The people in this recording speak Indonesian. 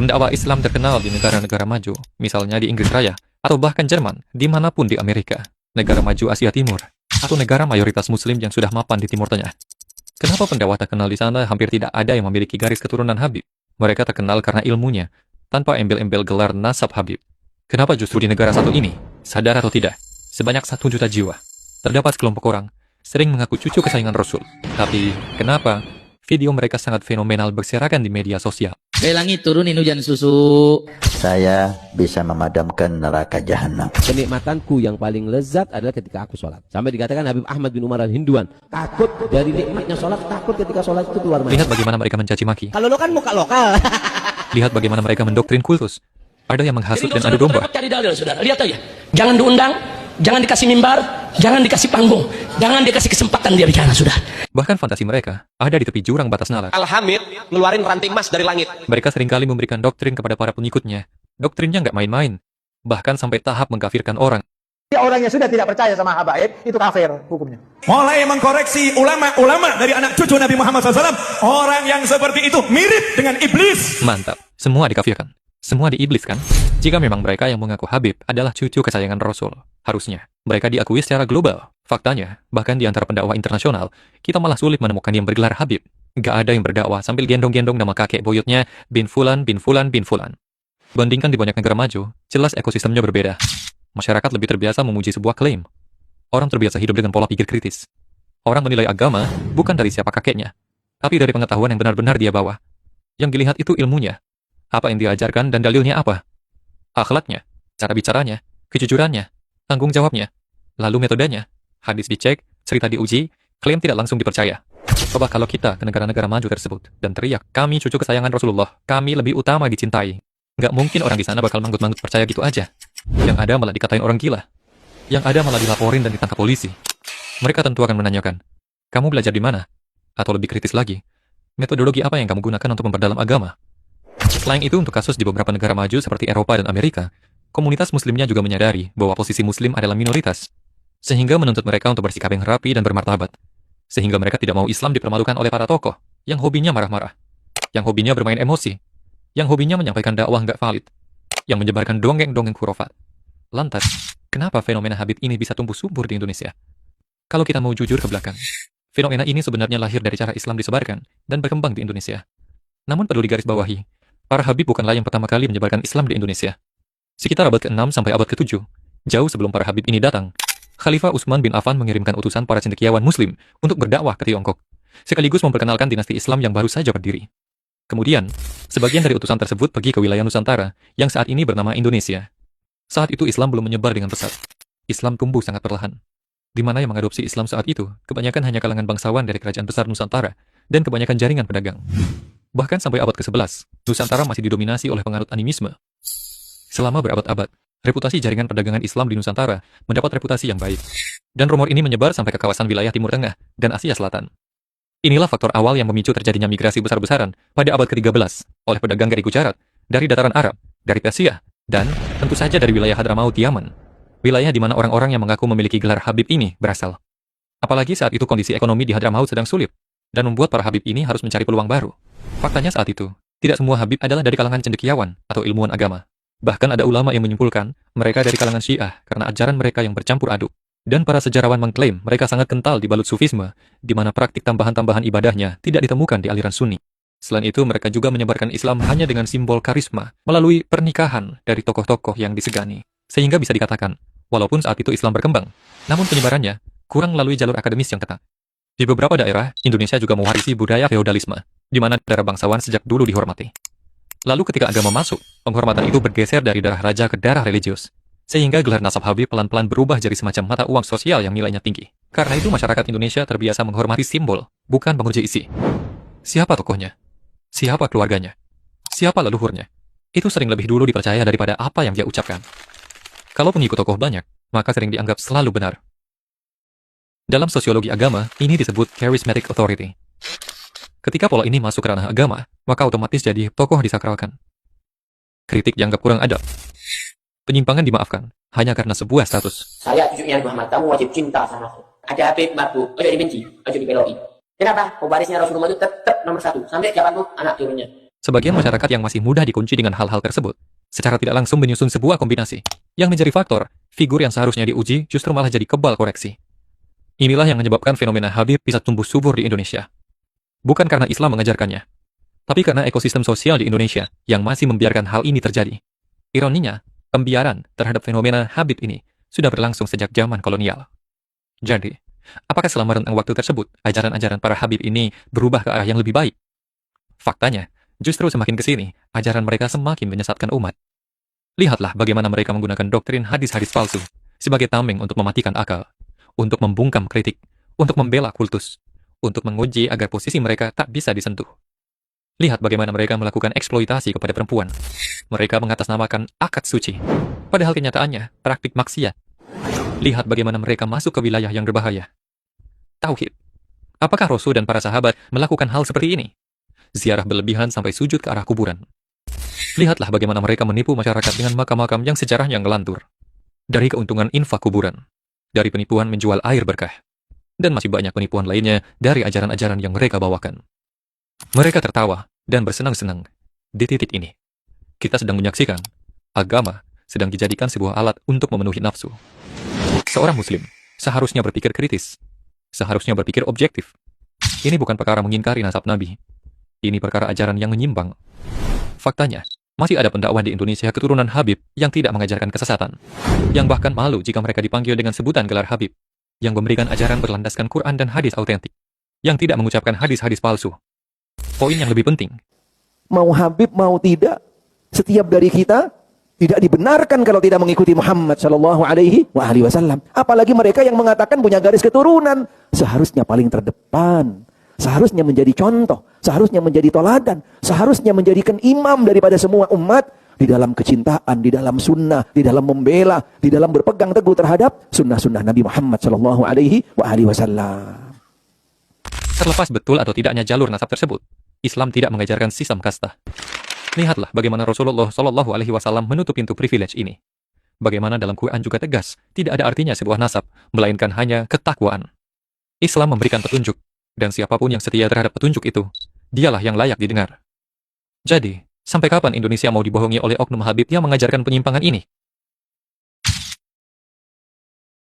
Pendakwah Islam terkenal di negara-negara maju, misalnya di Inggris Raya, atau bahkan Jerman, dimanapun di Amerika, negara maju Asia Timur, atau negara mayoritas Muslim yang sudah mapan di Timur Tengah. Kenapa pendakwah terkenal di sana hampir tidak ada yang memiliki garis keturunan Habib? Mereka terkenal karena ilmunya, tanpa embel-embel gelar nasab Habib. Kenapa justru di negara satu ini? Sadar atau tidak, sebanyak 1 juta jiwa, terdapat sekelompok orang sering mengaku cucu kesayangan Rasul. Tapi, kenapa video mereka sangat fenomenal berserakan di media sosial? Langit turunin hujan susu. Saya bisa memadamkan neraka jahanam. Kenikmatanku yang paling lezat adalah ketika aku sholat. Sampai dikatakan Habib Ahmad bin Umar al-Hinduan, takut dari nikmatnya sholat, takut ketika sholat itu keluar mata. Lihat bagaimana mereka mencaci maki. Kalau lo kan muka lokal. Lihat bagaimana mereka mendoktrin kultus. Ada yang menghasut dan adu domba. Cari dalil, saudara. Lihat aja. Jangan diundang, jangan dikasih mimbar, jangan dikasih panggung, jangan dikasih kesempatan dia bicara, sudah. Bahkan fantasi mereka ada di tepi jurang batas nalar. Al-Hamid ngeluarin ranting emas dari langit. Mereka seringkali memberikan doktrin kepada para pengikutnya. Doktrinnya nggak main-main. Bahkan sampai tahap mengkafirkan orang. Orang yang sudah tidak percaya sama habaib, itu kafir hukumnya. Mulai mengkoreksi ulama-ulama dari anak cucu Nabi Muhammad SAW. Orang yang seperti itu mirip dengan iblis. Mantap, semua dikafirkan. Semua diibliskan. Jika memang mereka yang mengaku Habib adalah cucu kesayangan Rasul, harusnya mereka diakui secara global. Faktanya, bahkan di antara pendakwah internasional, kita malah sulit menemukan yang bergelar Habib. Gak ada yang berdakwah sambil gendong-gendong nama kakek buyutnya bin Fulan, bin Fulan, bin Fulan. Bandingkan di banyak negara maju, jelas ekosistemnya berbeda. Masyarakat lebih terbiasa memuji sebuah klaim. Orang terbiasa hidup dengan pola pikir kritis. Orang menilai agama bukan dari siapa kakeknya, tapi dari pengetahuan yang benar-benar dia bawa. Yang dilihat itu ilmunya. Apa yang diajarkan dan dalilnya apa? Akhlaknya, cara bicaranya, kejujurannya, tanggung jawabnya, lalu metodenya. Hadis dicek, cerita diuji, klaim tidak langsung dipercaya. Coba kalau kita ke negara-negara maju tersebut dan teriak, kami cucu kesayangan Rasulullah, kami lebih utama dicintai. Nggak mungkin orang di sana bakal manggut-manggut percaya gitu aja. Yang ada malah dikatain orang gila. Yang ada malah dilaporin dan ditangkap polisi. Mereka tentu akan menanyakan, kamu belajar di mana? Atau lebih kritis lagi, metodologi apa yang kamu gunakan untuk memperdalam agama? Selain itu, untuk kasus di beberapa negara maju seperti Eropa dan Amerika, komunitas muslimnya juga menyadari bahwa posisi muslim adalah minoritas, sehingga menuntut mereka untuk bersikap yang rapi dan bermartabat. Sehingga mereka tidak mau Islam dipermalukan oleh para tokoh yang hobinya marah-marah, yang hobinya bermain emosi, yang hobinya menyampaikan dakwah nggak valid, yang menyebarkan dongeng-dongeng khurafat. Lantas, kenapa fenomena Habib ini bisa tumbuh subur di Indonesia? Kalau kita mau jujur ke belakang, fenomena ini sebenarnya lahir dari cara Islam disebarkan dan berkembang di Indonesia. Namun perlu digarisbawahi, para Habib bukanlah yang pertama kali menyebarkan Islam di Indonesia. Sekitar abad ke-6 sampai abad ke-7, jauh sebelum para Habib ini datang, Khalifah Utsman bin Affan mengirimkan utusan para cendekiawan Muslim untuk berdakwah ke Tiongkok, sekaligus memperkenalkan dinasti Islam yang baru saja berdiri. Kemudian, sebagian dari utusan tersebut pergi ke wilayah Nusantara yang saat ini bernama Indonesia. Saat itu Islam belum menyebar dengan pesat. Islam tumbuh sangat perlahan. Di mana yang mengadopsi Islam saat itu, kebanyakan hanya kalangan bangsawan dari kerajaan besar Nusantara dan kebanyakan jaringan pedagang. Bahkan sampai abad ke-11, Nusantara masih didominasi oleh penganut animisme. Selama berabad-abad, reputasi jaringan perdagangan Islam di Nusantara mendapat reputasi yang baik. Dan rumor ini menyebar sampai ke kawasan wilayah Timur Tengah dan Asia Selatan. Inilah faktor awal yang memicu terjadinya migrasi besar-besaran pada abad ke-13 oleh pedagang dari Gujarat, dari dataran Arab, dari Persia, dan tentu saja dari wilayah Hadramaut Yaman. Wilayah di mana orang-orang yang mengaku memiliki gelar Habib ini berasal. Apalagi saat itu kondisi ekonomi di Hadramaut sedang sulit, dan membuat para Habib ini harus mencari peluang baru. Faktanya saat itu, tidak semua Habib adalah dari kalangan cendekiawan atau ilmuwan agama. Bahkan ada ulama yang menyimpulkan mereka dari kalangan Syiah karena ajaran mereka yang bercampur aduk. Dan para sejarawan mengklaim mereka sangat kental di balut sufisme, di mana praktik tambahan-tambahan ibadahnya tidak ditemukan di aliran Sunni. Selain itu, mereka juga menyebarkan Islam hanya dengan simbol karisma melalui pernikahan dari tokoh-tokoh yang disegani. Sehingga bisa dikatakan, walaupun saat itu Islam berkembang, namun penyebarannya kurang melalui jalur akademis yang ketat. Di beberapa daerah, Indonesia juga mewarisi budaya feodalisme, di mana darah bangsawan sejak dulu dihormati. Lalu ketika agama masuk, penghormatan itu bergeser dari darah raja ke darah religius. Sehingga gelar nasab Habib pelan-pelan berubah jadi semacam mata uang sosial yang nilainya tinggi. Karena itu masyarakat Indonesia terbiasa menghormati simbol, bukan menguji isi. Siapa tokohnya? Siapa keluarganya? Siapa leluhurnya? Itu sering lebih dulu dipercaya daripada apa yang dia ucapkan. Kalau pengikut tokoh banyak, maka sering dianggap selalu benar. Dalam sosiologi agama, ini disebut charismatic authority. Ketika pola ini masuk ke ranah agama, maka otomatis jadi tokoh disakralkan. Kritik dianggap kurang adab. Penyimpangan dimaafkan, hanya karena sebuah status. Saya cucunya Muhammad, kamu wajib cinta sama aku. Ada Habib Marbu, ojo dibenci, ojo dibeloi. Kenapa? Pewarisnya Rasulullah itu tetap nomor 1, sampai kapanpun anak turunnya. Sebagian masyarakat yang masih mudah dikunci dengan hal-hal tersebut, secara tidak langsung menyusun sebuah kombinasi, yang menjadi faktor, figur yang seharusnya diuji justru malah jadi kebal koreksi. Inilah yang menyebabkan fenomena Habib bisa tumbuh subur di Indonesia. Bukan karena Islam mengajarkannya, tapi karena ekosistem sosial di Indonesia yang masih membiarkan hal ini terjadi. Ironinya, pembiaran terhadap fenomena Habib ini sudah berlangsung sejak zaman kolonial. Jadi, apakah selama rentang waktu tersebut, ajaran-ajaran para Habib ini berubah ke arah yang lebih baik? Faktanya, justru semakin ke sini, ajaran mereka semakin menyesatkan umat. Lihatlah bagaimana mereka menggunakan doktrin hadis-hadis palsu sebagai tameng untuk mematikan akal, untuk membungkam kritik, untuk membela kultus, untuk menguji agar posisi mereka tak bisa disentuh. Lihat bagaimana mereka melakukan eksploitasi kepada perempuan. Mereka mengatasnamakan akad suci, padahal kenyataannya praktik maksiat. Lihat bagaimana mereka masuk ke wilayah yang berbahaya. Tauhid. Apakah Rasul dan para sahabat melakukan hal seperti ini? Ziarah berlebihan sampai sujud ke arah kuburan. Lihatlah bagaimana mereka menipu masyarakat dengan makam-makam yang sejarahnya ngelantur. Dari keuntungan infak kuburan, dari penipuan menjual air berkah, dan masih banyak penipuan lainnya dari ajaran-ajaran yang mereka bawakan. Mereka tertawa dan bersenang-senang. Di titik ini, kita sedang menyaksikan agama sedang dijadikan sebuah alat untuk memenuhi nafsu. Seorang muslim seharusnya berpikir kritis, seharusnya berpikir objektif. Ini bukan perkara mengingkari nasab Nabi. Ini perkara ajaran yang menyimpang. Faktanya, masih ada pendakwah di Indonesia keturunan Habib yang tidak mengajarkan kesesatan, yang bahkan malu jika mereka dipanggil dengan sebutan gelar Habib, yang memberikan ajaran berlandaskan Quran dan hadis autentik, yang tidak mengucapkan hadis-hadis palsu. Poin yang lebih penting, Mau Habib mau tidak, setiap dari kita tidak dibenarkan kalau tidak mengikuti Muhammad Shallallahu Alaihi Wasallam. Apalagi mereka yang mengatakan punya garis keturunan, seharusnya paling terdepan, seharusnya menjadi contoh, seharusnya menjadi toladan, seharusnya menjadikan imam daripada semua umat di dalam kecintaan, di dalam sunnah, di dalam membela, di dalam berpegang teguh terhadap sunnah-sunnah Nabi Muhammad Shallallahu Alaihi Wasallam. terlepas betul atau tidaknya jalur nasab tersebut, Islam tidak mengajarkan sistem kasta. Lihatlah bagaimana Rasulullah Shallallahu Alaihi Wasallam menutup pintu privilege ini. Bagaimana dalam Quran juga tegas, tidak ada artinya sebuah nasab, melainkan hanya ketakwaan. Islam memberikan petunjuk, dan siapapun yang setia terhadap petunjuk itu, dialah yang layak didengar. Jadi, sampai kapan Indonesia mau dibohongi oleh oknum Habib yang mengajarkan penyimpangan ini?